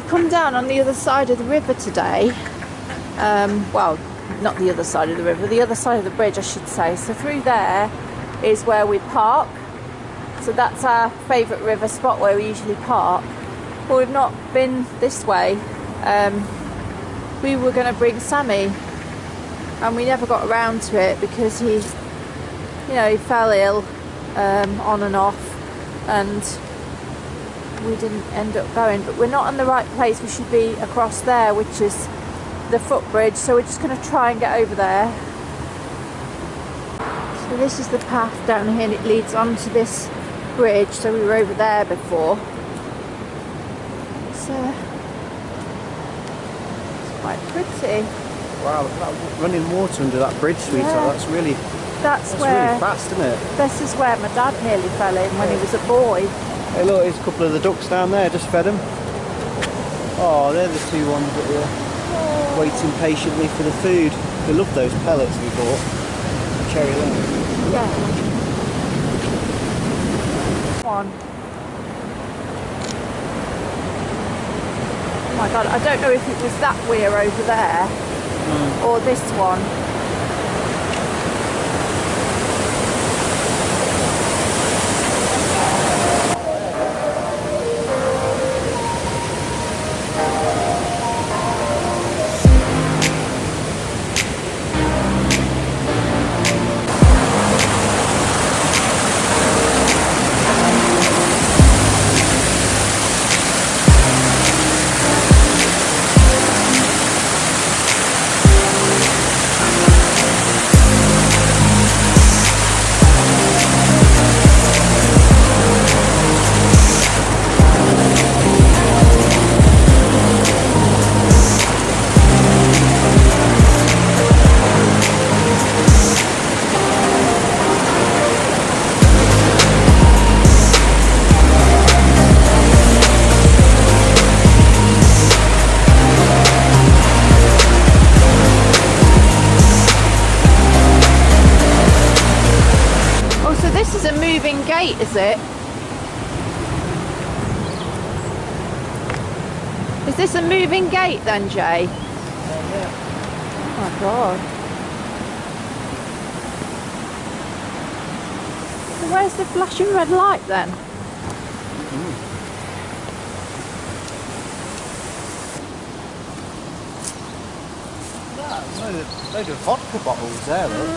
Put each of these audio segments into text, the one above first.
come down on the other side of the river today. Well, not the other side of the river, the other side of the bridge, I should say. So through there is where we park. So that's our favourite river spot where we usually park. But we've not been this way. We were going to bring Sammy, and we never got around to it because he fell ill on and off, and we didn't end up going. But we're not in the right place. We should be across there, which is the footbridge, so we're just going to try and get over there. So this is the path down here, and it leads onto this bridge. So we were over there before. It's quite pretty. Wow, look at that running water under that bridge, sweetheart. Yeah. That's really fast, isn't it? This is where my dad nearly fell in when he was a boy. Hey look, there's a couple of the ducks down there, just fed them. Oh, they're the two ones that were waiting patiently for the food. They love those pellets we bought. Cherry lemon. Yeah. One. Oh my god, I don't know if it was that weir over there or this one. Gate, is it? Is this a moving gate then, Jay? Yeah. Oh my god. So where's the flashing red light then? Load of vodka bottles there, look.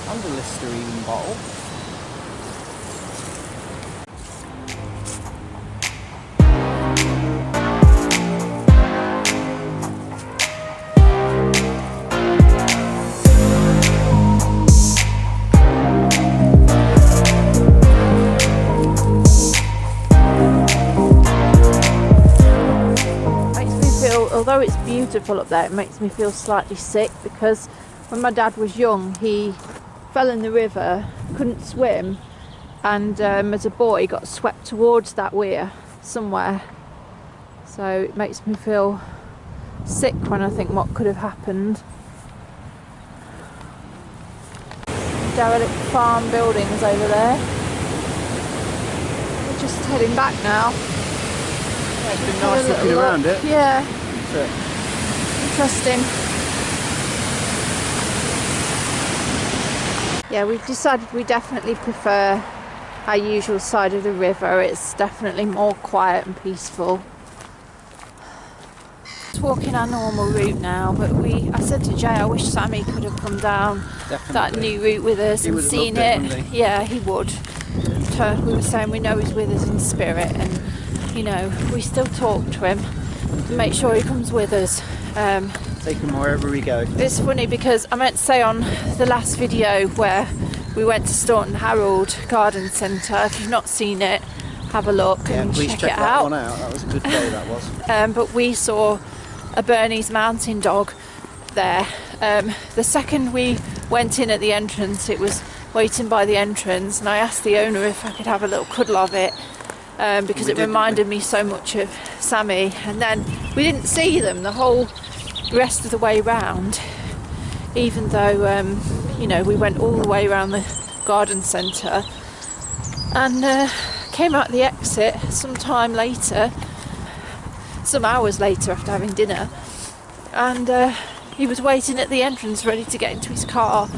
And a Listerine bottle. Although it's beautiful up there, it makes me feel slightly sick because when my dad was young, he fell in the river, couldn't swim, and as a boy got swept towards that weir somewhere. So it makes me feel sick when I think what could have happened. Derelict farm buildings over there. We're just heading back now. Yeah, it's been nice looking around it. Yeah. Interesting. Yeah, we've decided we definitely prefer our usual side of the river. It's definitely more quiet and peaceful. Just walking our normal route now, but I said to Jay, I wish Sammy could have come down that new route with us and seen it. Yeah, he would. We were saying we know he's with us in spirit, and we still talk to him to make sure he comes with us. Take him wherever we go. It's funny because I meant to say on the last video where we went to Staunton Harold Garden Centre, if you've not seen it, have a look and check it out. One out. That was a good day, that was. But we saw a Bernese mountain dog there. The second we went in at the entrance, it was waiting by the entrance, and I asked the owner if I could have a little cuddle of it. Because it reminded me so much of Sammy, and then we didn't see them the whole rest of the way round, even though we went all the way around the garden centre, and came out the exit some time later. some hours later after having dinner, and he was waiting at the entrance ready to get into his car,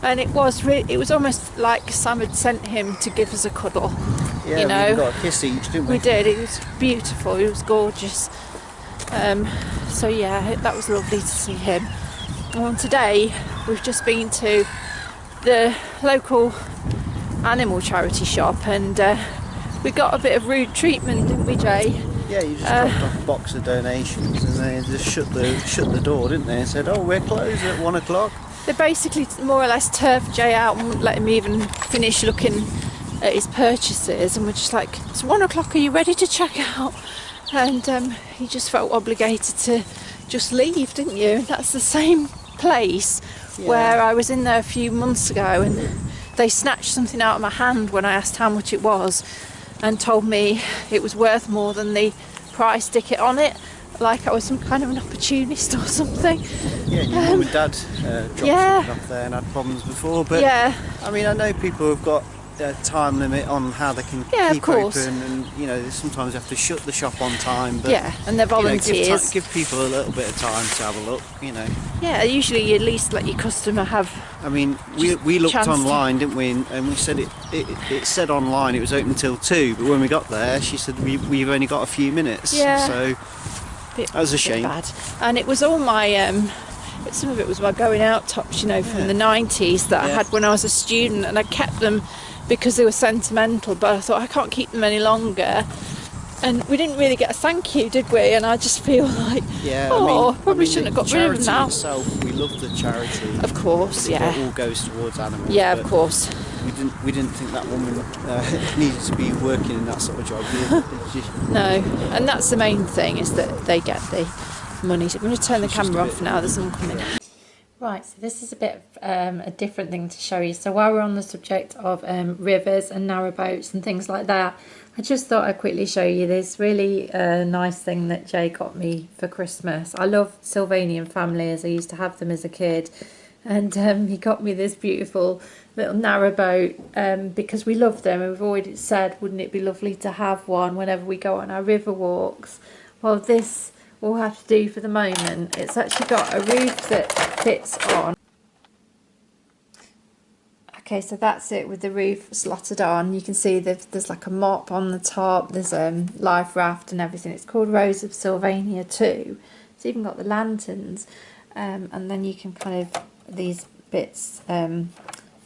and it was almost like Sam had sent him to give us a cuddle. Yeah, you know, we even got a kiss each, didn't we? We did. It was beautiful. It was gorgeous. So yeah, that was lovely to see him. And today we've just been to the local animal charity shop, and we got a bit of rude treatment, didn't we, Jay? Yeah, you just dropped off a box of donations and they just shut the door, didn't they? And said, "Oh, we're closed at 1 o'clock." They basically more or less turfed Jay out and wouldn't let him even finish looking at his purchases, and we're just like, "It's 1 o'clock, are you ready to check out?" And he just felt obligated to just leave, didn't you? And that's the same place where I was in there a few months ago, and they snatched something out of my hand when I asked how much it was, and told me it was worth more than the price ticket on it, like I was some kind of an opportunist or something. Yeah, and your mum and dad dropped something off there and had problems before, but I mean, I know people have got a time limit on how they can keep open, and you know, sometimes you have to shut the shop on time, but and they're volunteers. You know, give people a little bit of time to have a look, you know. Usually you at least let your customer have. I mean, we looked online, didn't we, and we said it said online it was open till 2, but when we got there she said we've only got a few minutes, so that was a shame. Bad. And it was all my some of it was my going out tops, you know, from the 90s that I had when I was a student, and I kept them because they were sentimental, but I thought I can't keep them any longer. And we didn't really get a thank you, did we? And I just feel like, probably shouldn't have got rid of them now. Itself, we love the charity. Of course, It all goes towards animals. Yeah, of course. We didn't think that woman needed to be working in that sort of job. No, and that's the main thing, is that they get the money. I'm going to turn the camera off now. There's someone coming. Right, so this is a bit of a different thing to show you. So while we're on the subject of rivers and narrowboats and things like that, I just thought I'd quickly show you this really nice thing that Jay got me for Christmas. I love Sylvanian families. I used to have them as a kid, and he got me this beautiful little narrowboat because we love them, and we've always said, wouldn't it be lovely to have one whenever we go on our river walks? Well, this will have to do for the moment. It's actually got a roof that fits on. Okay, so that's it with the roof slotted on. You can see there's like a mop on the top, there's a life raft and everything. It's called Rose of Sylvania too. It's even got the lanterns, and then you can kind of, these bits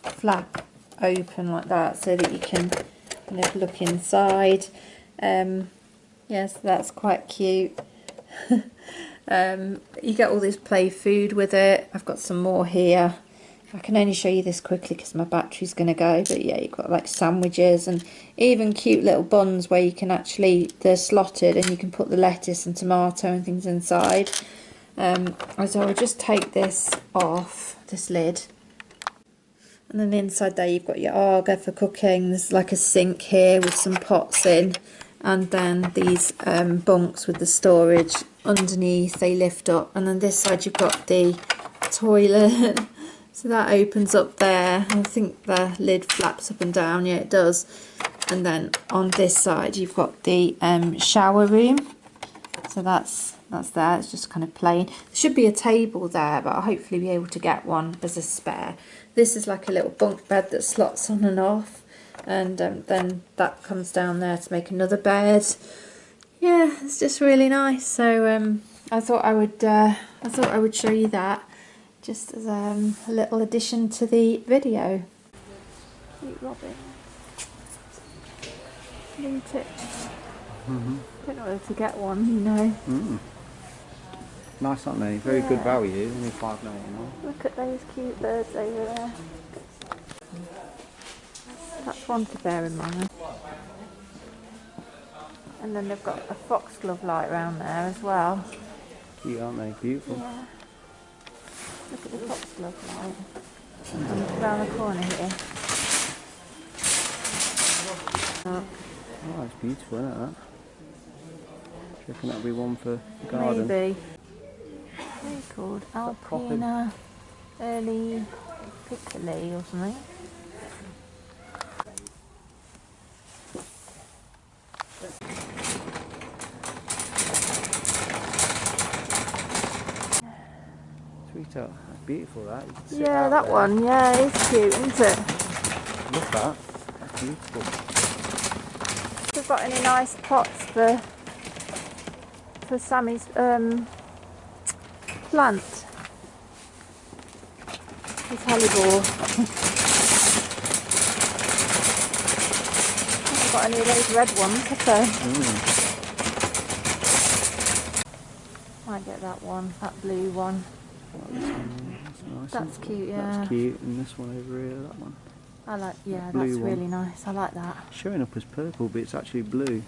flap open like that so that you can kind of look inside. Yes, that's quite cute. You get all this play food with it. I've got some more here. I can only show you this quickly because my battery's going to go, but yeah, you've got like sandwiches and even cute little buns where you can actually, they're slotted and you can put the lettuce and tomato and things inside. So I'll just take this off, this lid, and then inside there you've got your Arga for cooking. There's like a sink here with some pots in, and then these bunks with the storage underneath, they lift up, and then this side you've got the toilet. So that opens up there. I think the lid flaps up and down. Yeah, it does. And then on this side you've got the shower room. So that's there. It's just kind of plain. There should be a table there, but I'll hopefully be able to get one as a spare. This is like a little bunk bed that slots on and off, and then that comes down there to make another bed. Yeah, it's just really nice. So I thought I would show you that, just as a little addition to the video. Sweet Robin. Isn't it? Don't know whether to get one, you know. Nice, aren't they? Very good value, only $5.99. Look at those cute birds over there. That's one to bear in mind. And then they've got a foxglove light around there as well. Cute, aren't they? Beautiful. Yeah. Look at the foxglove light. And around the corner here. Oh, it's beautiful, isn't it, that? Do you reckon that'll be one for the garden? Maybe. What are they called? Alpina Early Piccoli or something. sweetheart. That's beautiful, that. You can sit Yeah, out that there. one. Yeah, it's cute, isn't it? Love that. That's beautiful. If we've got any nice pots for Sammy's plant. His hellebore. Haven't got any of those red ones, have they? Might get that one, that blue one. That's nice. That's cute, yeah. That's cute, and this one over here, that one. I like, yeah, That that's blue one. really nice. I like that. Showing up as purple, but it's actually blue.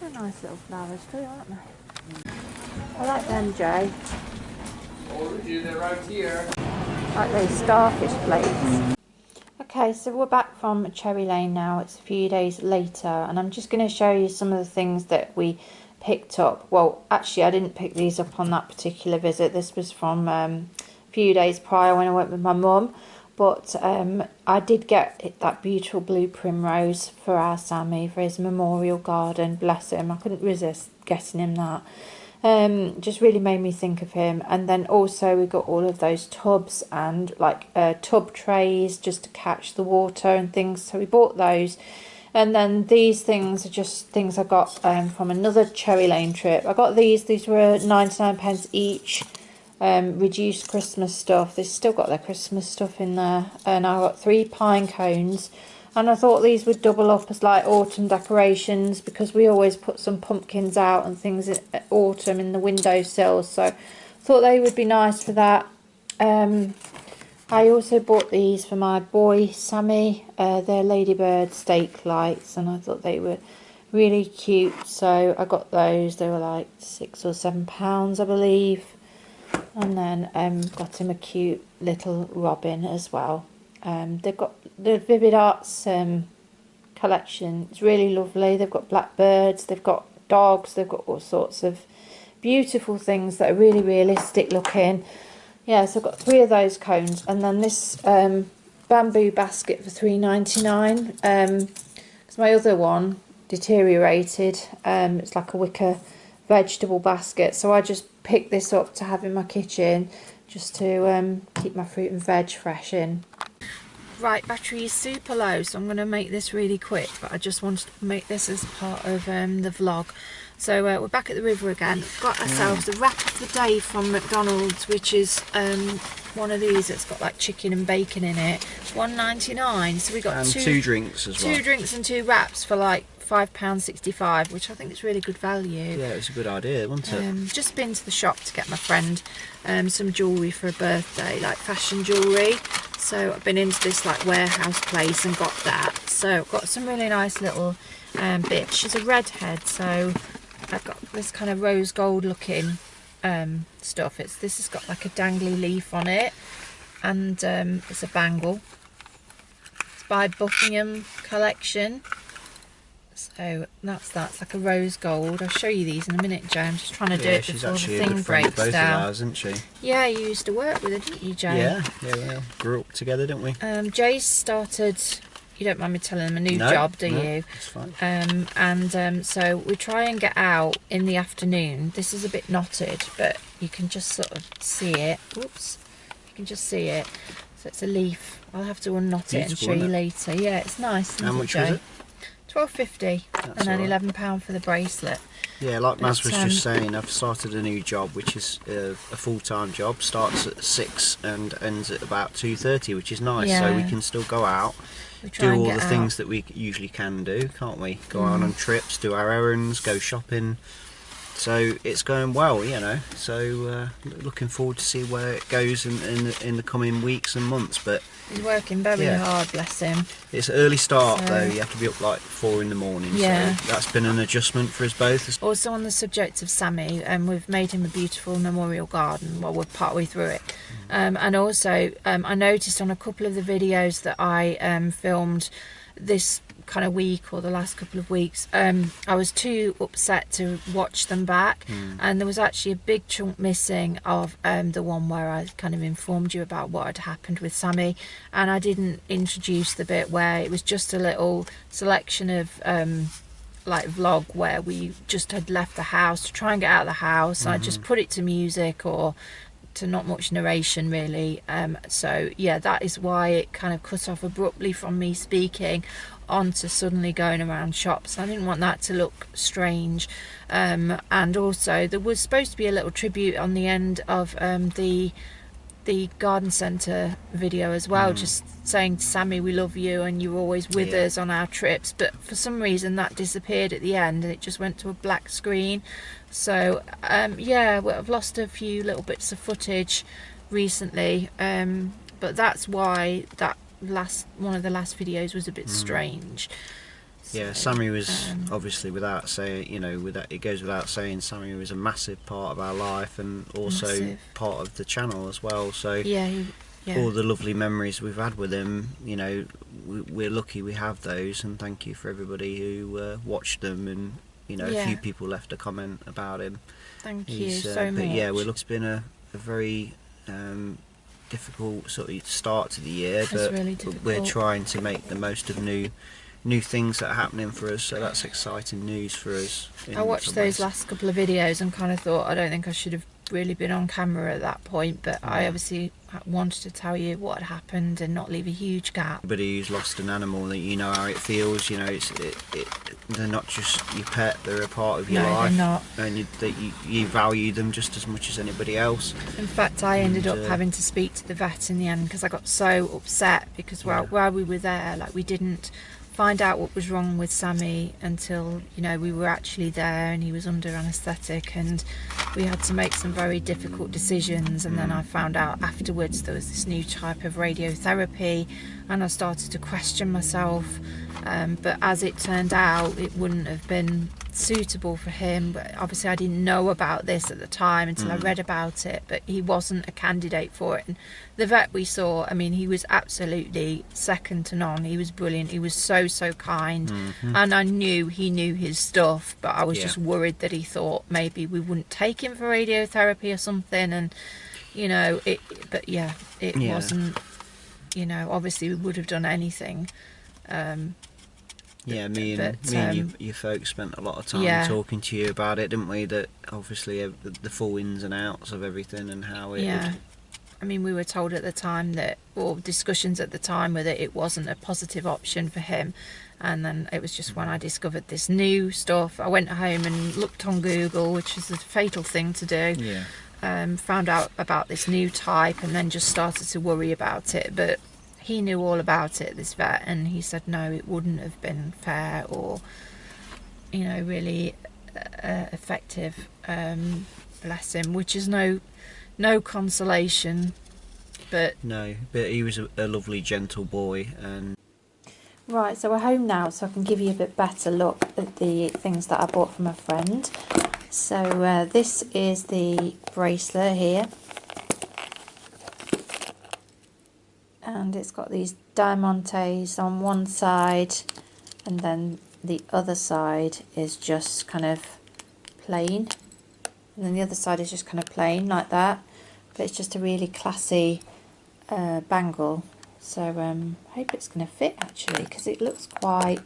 They're nice little flowers too, aren't they? I like them, Jay. They're right here. Like those starfish plates. Okay, so we're back from Cherry Lane now. It's a few days later, and I'm just going to show you some of the things that we picked up. Well, actually, I didn't pick these up on that particular visit. This was from a few days prior when I went with my mum. But I did get that beautiful blue primrose for our Sammy, for his memorial garden. Bless him. I couldn't resist getting him that. Just really made me think of him. And then also we got all of those tubs and like tub trays just to catch the water and things. So we bought those. And then these things are just things I got from another Cherry Lane trip. I got these. These were 99p each. Reduced Christmas stuff. They've still got their Christmas stuff in there. And I got 3 pine cones. And I thought these would double up as like autumn decorations, because we always put some pumpkins out and things at autumn in the windowsills. So I thought they would be nice for that. I also bought these for my boy Sammy. They're ladybird stake lights, and I thought they were really cute. So I got those. They were like £6 or £7, I believe. And then got him a cute little robin as well. They've got the Vivid Arts collection. It's really lovely. They've got blackbirds, they've got dogs, they've got all sorts of beautiful things that are really realistic looking. Yeah, so I've got 3 of those cones, and then this bamboo basket for £3.99. Because my other one deteriorated. It's like a wicker vegetable basket, so I just picked this up to have in my kitchen, just to keep my fruit and veg fresh in. Right, battery is super low, so I'm going to make this really quick, but I just wanted to make this as part of the vlog. So we're back at the river again. Got ourselves the wrap of the day from McDonald's, which is one of these that's got like chicken and bacon in it. £1.99. So we got two drinks as well. 2 drinks and 2 wraps for like £5.65, which I think is really good value. Yeah, it's a good idea, wasn't it? Just been to the shop to get my friend some jewellery for a birthday, like fashion jewellery. So I've been into this like warehouse place and got that. So I've got some really nice little bits. She's a redhead, so I've got this kind of rose gold looking stuff. This has got like a dangly leaf on it, and it's a bangle. It's by Buckingham Collection. So that's that. It's like a rose gold. I'll show you these in a minute, Joe. I'm just trying to do it before the thing breaks both down. Of ours, isn't she? Yeah, you used to work with her, didn't you, Joe? Yeah. Grew up together, didn't we? Jay's started, you don't mind me telling him, a new job, do you? It's fine. So we try and get out in the afternoon. This is a bit knotted, but you can just sort of see it. Whoops. You can just see it. So it's a leaf. I'll have to unknot it and show you later. Yeah, it's nice. How much was it? £12.50, and then £11 for the bracelet. Yeah, like Maz was just saying, I've started a new job, which is a full-time job. Starts at 6 and ends at about 2:30, which is nice. Yeah. So we can still go out, do all the things that we usually can do, can't we? Go on trips, do our errands, go shopping. So it's going well, you know. So looking forward to see where it goes in the coming weeks and months. But he's working very hard, bless him. It's an early start though. You have to be up like 4 in the morning. Yeah. So that's been an adjustment for us both. Also on the subject of Sammy, we've made him a beautiful memorial garden. Well, we're partway through it. And also I noticed on a couple of the videos that I filmed this kind of week or the last couple of weeks, I was too upset to watch them back, and there was actually a big chunk missing of the one where I kind of informed you about what had happened with Sammy, and I didn't introduce the bit where it was just a little selection of like vlog where we just had left the house to try and get out of the house. I just put it to music or to not much narration really. So yeah, that is why it kind of cut off abruptly from me speaking onto suddenly going around shops. I didn't want that to look strange. And also there was supposed to be a little tribute on the end of the garden centre video as well, just saying to Sammy, we love you and you're always with us on our trips, but for some reason that disappeared at the end and it just went to a black screen. So yeah, well, I've lost a few little bits of footage recently, but that's why that one of the last videos was a bit strange. Yeah, Sammy was obviously, without saying, you know, it goes without saying, Sammy was a massive part of our life and also part of the channel as well. So yeah. All the lovely memories we've had with him, you know, we're lucky we have those, and thank you for everybody who watched them, and you know, a few people left a comment about him. Thank you so much. But yeah, it's been a very difficult sort of start to the year, but really we're trying to make the most of new things that are happening for us, so that's exciting news for us. I watched those last couple of videos and kind of thought I don't think I should have really been on camera at that point, but I obviously wanted to tell you what had happened and not leave a huge gap. Everybody who's lost an animal, that you know how it feels, you know, they're not just your pet, they're a part of your life. They're not. And you value them just as much as anybody else. In fact, I ended up having to speak to the vet in the end because I got so upset because while we were there, like, we didn't find out what was wrong with Sammy until, you know, we were actually there and he was under anaesthetic, and we had to make some very difficult decisions. And then I found out afterwards there was this new type of radiotherapy, and I started to question myself, but as it turned out it wouldn't have been suitable for him. But obviously I didn't know about this at the time until I read about it, but he wasn't a candidate for it. And the vet we saw, I mean, he was absolutely second to none. He was brilliant. He was so kind, and I knew he knew his stuff, but I was just worried that he thought maybe we wouldn't take him for radiotherapy or something. And you know, it wasn't, you know, obviously we would have done anything. Yeah, me and you folks spent a lot of time talking to you about it, didn't we? That obviously the full ins and outs of everything and how it would... I mean, we were told at the time that, or discussions at the time were that it wasn't a positive option for him. And then it was just when I discovered this new stuff, I went home and looked on Google, which is a fatal thing to do. Found out about this new type and then just started to worry about it. But he knew all about it, this vet, and he said no, it wouldn't have been fair or, you know, really effective. Bless him, which is no consolation, but he was a lovely, gentle boy. And right, so we're home now, so I can give you a bit better look at the things that I bought from a friend. So this is the bracelet here, and it's got these diamantes on one side, and then the other side is just kind of plain, and then the other side is just kind of plain like that. But it's just a really classy bangle. So I hope it's going to fit actually, because it looks quite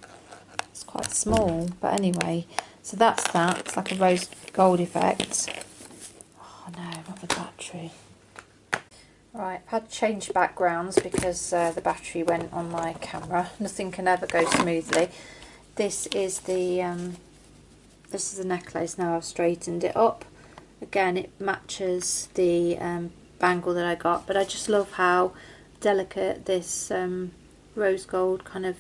small. But anyway, so that's that. It's like a rose gold effect. Oh no, not the battery. Right, I've had to change backgrounds because the battery went on my camera. Nothing can ever go smoothly. This is the necklace. Now I've straightened it up. Again, it matches the bangle that I got, but I just love how delicate this rose gold kind of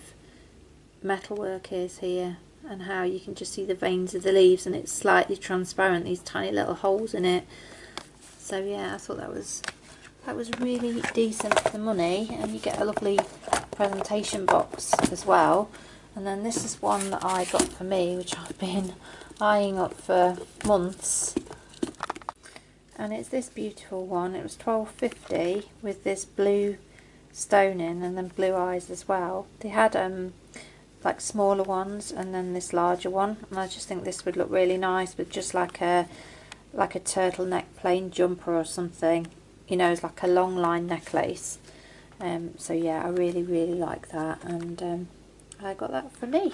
metalwork is here, and how you can just see the veins of the leaves, and it's slightly transparent, these tiny little holes in it. So yeah, I thought that was really decent for the money, and you get a lovely presentation box as well. And then this is one that I got for me, which I've been eyeing up for months. And it's this beautiful one. It was $12.50 with this blue stone in, and then blue eyes as well. They had like smaller ones and then this larger one, and I just think this would look really nice with just like a turtleneck plain jumper or something. You know, it's like a long line necklace. So yeah, I really like that, and I got that for me.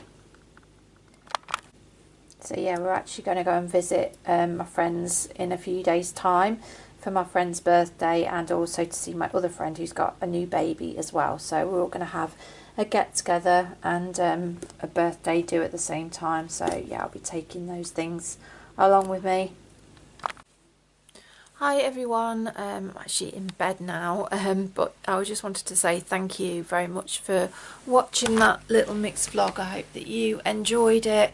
So yeah, we're actually going to go and visit my friends in a few days' time for my friend's birthday, and also to see my other friend who's got a new baby as well. So we're all going to have a get together and a birthday do at the same time. So yeah, I'll be taking those things along with me. Hi everyone, I'm actually in bed now, but I just wanted to say thank you very much for watching that little mixed vlog. I hope that you enjoyed it.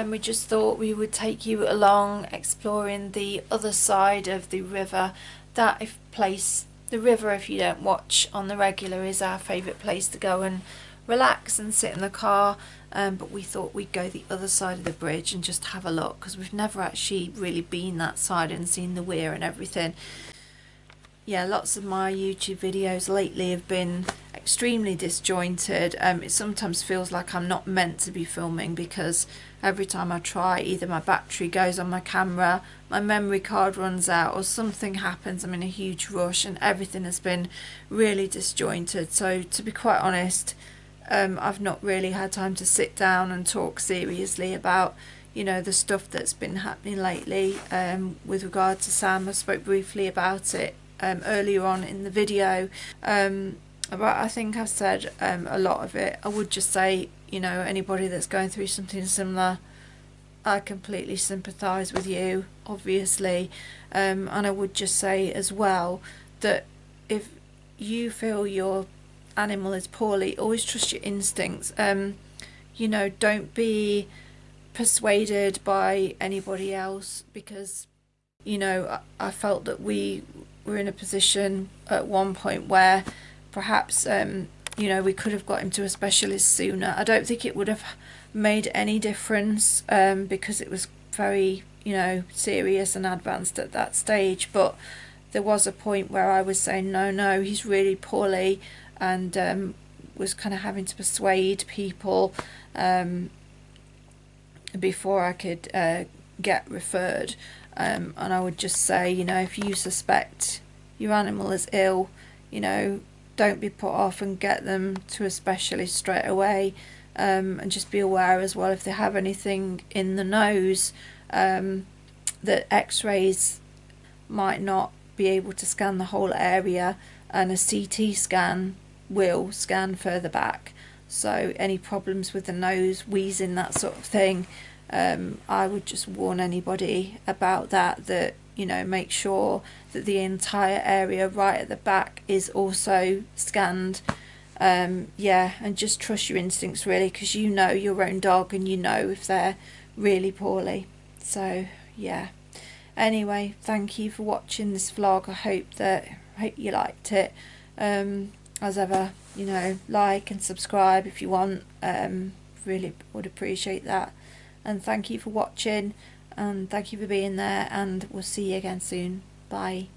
We just thought we would take you along exploring the other side of the river. The river, if you don't watch on the regular, is our favourite place to go and relax and sit in the car, but we thought we'd go the other side of the bridge and just have a look, because we've never actually really been that side and seen the weir and everything. Yeah, lots of my YouTube videos lately have been extremely disjointed. It sometimes feels like I'm not meant to be filming, because every time I try, either my battery goes on my camera, my memory card runs out, or something happens. I'm in a huge rush and everything has been really disjointed. So to be quite honest, I've not really had time to sit down and talk seriously about, you know, the stuff that's been happening lately with regard to Sam. I spoke briefly about it earlier on in the video, but I think I've said a lot of it. I would just say, you know, anybody that's going through something similar, I completely sympathise with you, obviously, and I would just say as well that if you feel your animal is poorly, always trust your instincts. You know, don't be persuaded by anybody else, because, you know, I felt that we were in a position at one point where perhaps you know, we could have got him to a specialist sooner. I don't think it would have made any difference because it was very, you know, serious and advanced at that stage, but there was a point where I was saying no, he's really poorly, and was kind of having to persuade people before I could get referred, and I would just say, you know, if you suspect your animal is ill, you know, don't be put off and get them to a specialist straight away, and just be aware as well, if they have anything in the nose, that x-rays might not be able to scan the whole area, and a CT scan will scan further back. So any problems with the nose, wheezing, that sort of thing, I would just warn anybody about that, you know, make sure that the entire area right at the back is also scanned. Yeah, and just trust your instincts really, because you know your own dog and you know if they're really poorly. So yeah, anyway, thank you for watching this vlog. I hope you liked it. As ever, you know, like and subscribe if you want. Really would appreciate that. And thank you for watching, and thank you for being there, and we'll see you again soon. Bye.